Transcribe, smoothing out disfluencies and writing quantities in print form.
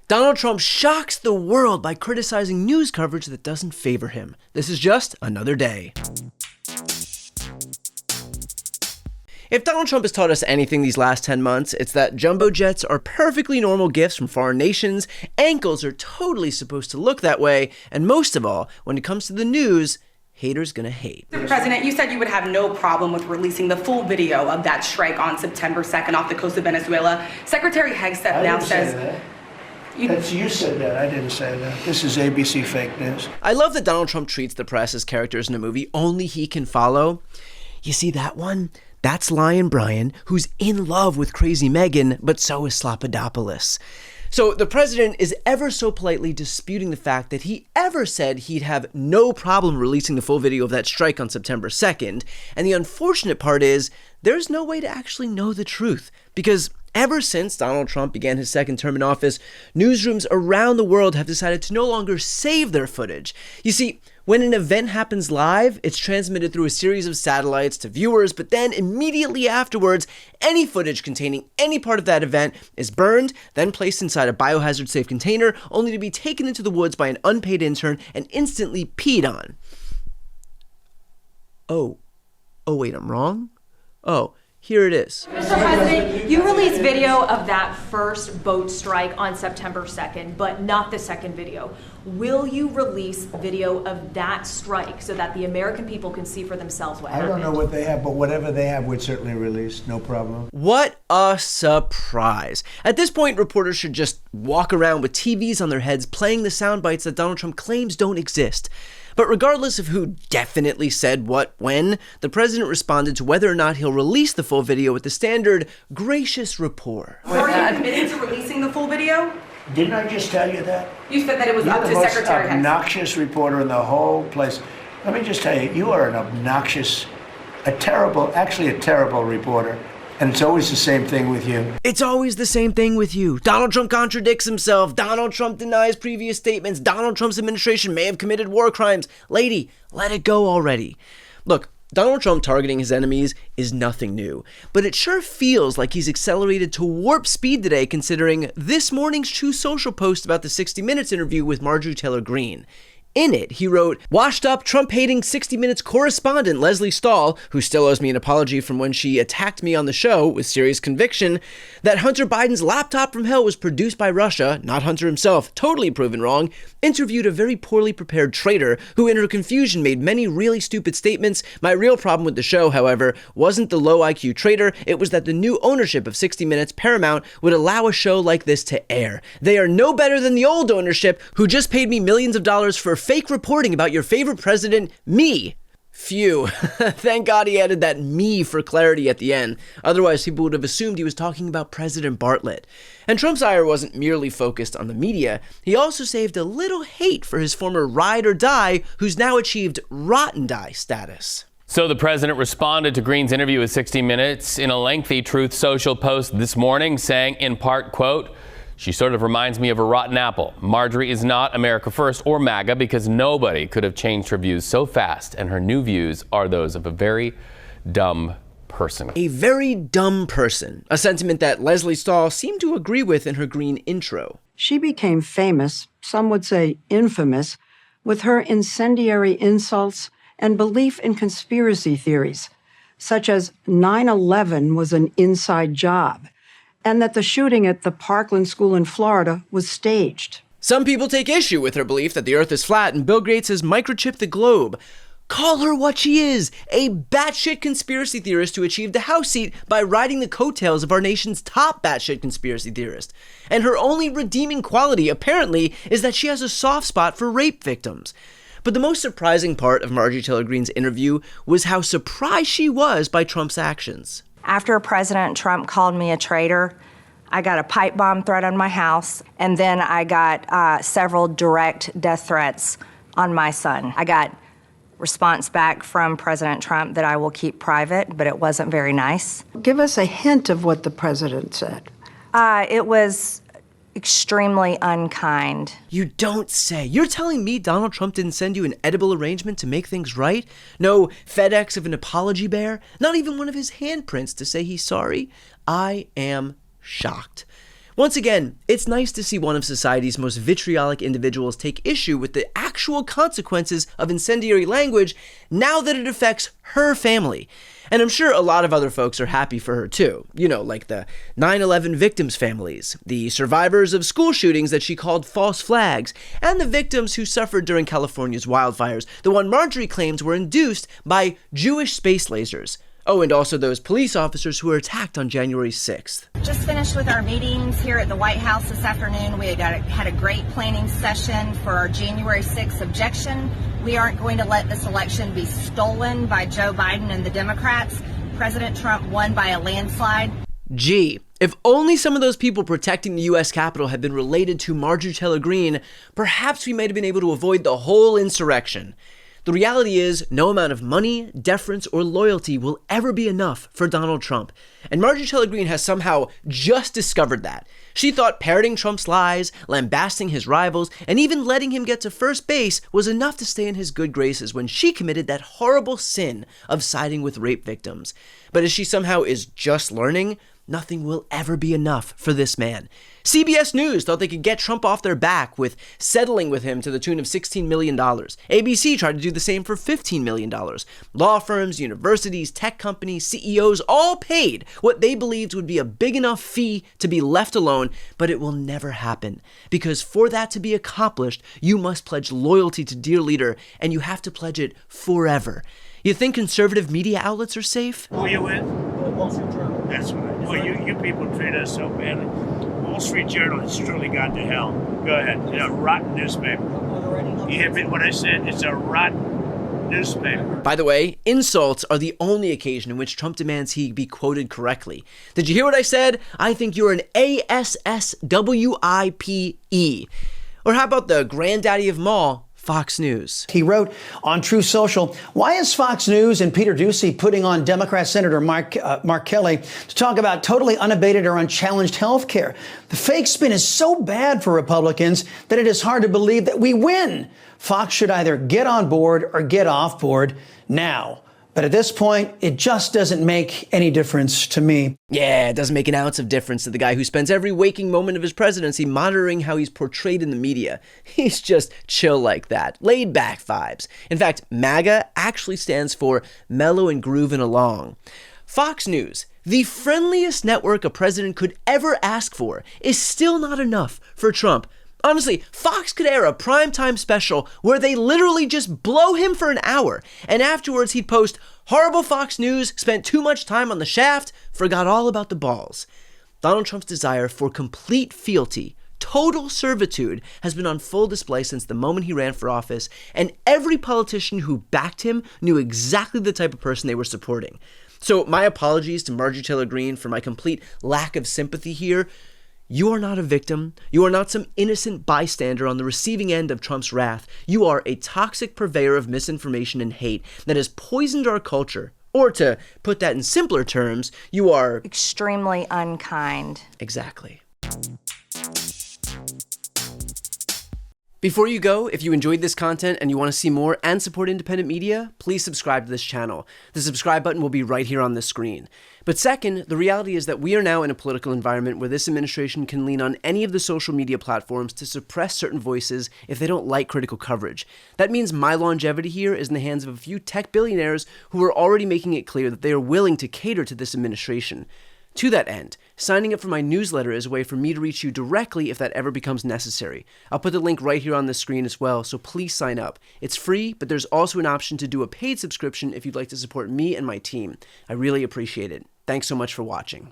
Donald Trump shocks the world by criticizing news coverage that doesn't favor him. This is just another day. If Donald Trump has taught us anything these last 10 months, it's that jumbo jets are perfectly normal gifts from foreign nations, ankles are totally supposed to look that way, and most of all, when it comes to the news, haters gonna hate. Mr. President, you said you would have no problem with releasing the full video of that strike on September 2nd off the coast of Venezuela. Secretary Hegseth now says... You said that. I didn't say that. This is ABC fake news. I love that Donald Trump treats the press as characters in a movie only he can follow. You see that one? That's Lion Brian, who's in love with Crazy Megan, but so is Slopadopoulos. So the president is ever so politely disputing the fact that he ever said he'd have no problem releasing the full video of that strike on September 2nd. And the unfortunate part is there's no way to actually know the truth, because ever since Donald Trump began his second term in office, newsrooms around the world have decided to no longer save their footage. You see, when an event happens live, it's transmitted through a series of satellites to viewers, but then immediately afterwards, any footage containing any part of that event is burned, then placed inside a biohazard safe container, only to be taken into the woods by an unpaid intern and instantly peed on. Oh wait, I'm wrong? Oh, here it is. Mr. President, you released video of that first boat strike on September 2nd, but not the second video. Will you release video of that strike so that the American people can see for themselves what happened? I don't know what they have, but whatever they have, we'd certainly release. No problem. What a surprise. At this point, reporters should just walk around with TVs on their heads playing the sound bites that Donald Trump claims don't exist. But regardless of who definitely said what when, the president responded to whether or not he'll release the full video with the standard gracious rapport. Are you committed to releasing the full video? Didn't I just tell you that? You said that it was You're up the to most Secretary Hegseth. obnoxious reporter in the whole place. Let me just tell you, you are an obnoxious, a terrible reporter. And it's always the same thing with you. It's always the same thing with you. Donald Trump contradicts himself. Donald Trump denies previous statements. Donald Trump's administration may have committed war crimes. Lady, let it go already. Look, Donald Trump targeting his enemies is nothing new, but it sure feels like he's accelerated to warp speed today considering this morning's True Social post about the 60 Minutes interview with Marjorie Taylor Greene. In it, he wrote, washed up Trump-hating 60 Minutes correspondent Leslie Stahl, who still owes me an apology from when she attacked me on the show with serious conviction, that Hunter Biden's laptop from hell was produced by Russia, not Hunter himself, totally proven wrong, interviewed a very poorly prepared traitor who in her confusion made many really stupid statements. My real problem with the show, however, wasn't the low IQ traitor, it was that the new ownership of 60 Minutes, Paramount, would allow a show like this to air. They are no better than the old ownership who just paid me millions of dollars for fake reporting about your favorite president, me. Phew. Thank God he added that me for clarity at the end. Otherwise, people would have assumed he was talking about President Bartlett. And Trump's ire wasn't merely focused on the media. He also saved a little hate for his former ride or die, who's now achieved rotten die status. So the president responded to Greene's interview with 60 Minutes in a lengthy Truth Social post this morning, saying in part, quote, "She sort of reminds me of a rotten apple. Marjorie is not America First or MAGA because nobody could have changed her views so fast, and her new views are those of a very dumb person." A very dumb person, a sentiment that Leslie Stahl seemed to agree with in her Greene intro. She became famous, some would say infamous, with her incendiary insults and belief in conspiracy theories, such as 9/11 was an inside job, and that the shooting at the Parkland School in Florida was staged. Some people take issue with her belief that the earth is flat and Bill Gates has microchipped the globe. Call her what she is, a batshit conspiracy theorist who achieved the House seat by riding the coattails of our nation's top batshit conspiracy theorist. And her only redeeming quality, apparently, is that she has a soft spot for rape victims. But the most surprising part of Marjorie Taylor Greene's interview was how surprised she was by Trump's actions. After President Trump called me a traitor, I got a pipe bomb threat on my house, and then I got several direct death threats on my son. I got response back from President Trump that I will keep private, but it wasn't very nice. Give us a hint of what the president said. It was extremely unkind. You don't say. You're telling me Donald Trump didn't send you an edible arrangement to make things right? No FedEx of an apology bear? Not even one of his handprints to say he's sorry? I am shocked. Once again, it's nice to see one of society's most vitriolic individuals take issue with the actual consequences of incendiary language now that it affects her family. And I'm sure a lot of other folks are happy for her too. You know, like the 9/11 victims' families, the survivors of school shootings that she called false flags, and the victims who suffered during California's wildfires, the one Marjorie claims were induced by Jewish space lasers. Oh, and also those police officers who were attacked on January 6th. Just finished with our meetings here at the White House this afternoon. We had a great planning session for our January 6th objection. We aren't going to let this election be stolen by Joe Biden and the Democrats. President Trump won by a landslide. Gee, if only some of those people protecting the U.S. Capitol had been related to Marjorie Taylor Greene, perhaps we might have been able to avoid the whole insurrection. The reality is, no amount of money, deference, or loyalty will ever be enough for Donald Trump. And Marjorie Taylor Greene has somehow just discovered that. She thought parroting Trump's lies, lambasting his rivals, and even letting him get to first base was enough to stay in his good graces when she committed that horrible sin of siding with rape victims. But as she somehow is just learning, nothing will ever be enough for this man. CBS News thought they could get Trump off their back with settling with him to the tune of $16 million. ABC tried to do the same for $15 million. Law firms, universities, tech companies, CEOs all paid what they believed would be a big enough fee to be left alone, but it will never happen. Because for that to be accomplished, you must pledge loyalty to dear leader, and you have to pledge it forever. You think conservative media outlets are safe? Who are you with? Wall Street Journal. That's right. Well, you people treat us so badly. Wall Street Journal has truly gone to hell. Go ahead. It's a rotten newspaper. You hear what I said? It's a rotten newspaper. By the way, insults are the only occasion in which Trump demands he be quoted correctly. Did you hear what I said? I think you're an ASSWIPE. Or how about the granddaddy of them all, Fox News? He wrote on Truth Social, why is Fox News and Peter Doocy putting on Democrat Senator Mark Kelly to talk about totally unabated or unchallenged health care? The fake spin is so bad for Republicans that it is hard to believe that we win. Fox should either get on board or get off board now. But at this point, it just doesn't make any difference to me. Yeah, it doesn't make an ounce of difference to the guy who spends every waking moment of his presidency monitoring how he's portrayed in the media. He's just chill like that, laid back vibes. In fact, MAGA actually stands for mellow and grooving along. Fox News, the friendliest network a president could ever ask for, is still not enough for Trump. Honestly, Fox could air a primetime special where they literally just blow him for an hour, and afterwards he'd post, "Horrible Fox News, spent too much time on the shaft, forgot all about the balls." Donald Trump's desire for complete fealty, total servitude, has been on full display since the moment he ran for office, and every politician who backed him knew exactly the type of person they were supporting. So my apologies to Marjorie Taylor Greene for my complete lack of sympathy here. You are not a victim. You are not some innocent bystander on the receiving end of Trump's wrath. You are a toxic purveyor of misinformation and hate that has poisoned our culture. Or to put that in simpler terms, you are Extremely unkind. Exactly. Before you go, if you enjoyed this content and you want to see more and support independent media, please subscribe to this channel. The subscribe button will be right here on the screen. But second, the reality is that we are now in a political environment where this administration can lean on any of the social media platforms to suppress certain voices if they don't like critical coverage. That means my longevity here is in the hands of a few tech billionaires who are already making it clear that they are willing to cater to this administration. To that end, signing up for my newsletter is a way for me to reach you directly if that ever becomes necessary. I'll put the link right here on the screen as well, so please sign up. It's free, but there's also an option to do a paid subscription if you'd like to support me and my team. I really appreciate it. Thanks so much for watching.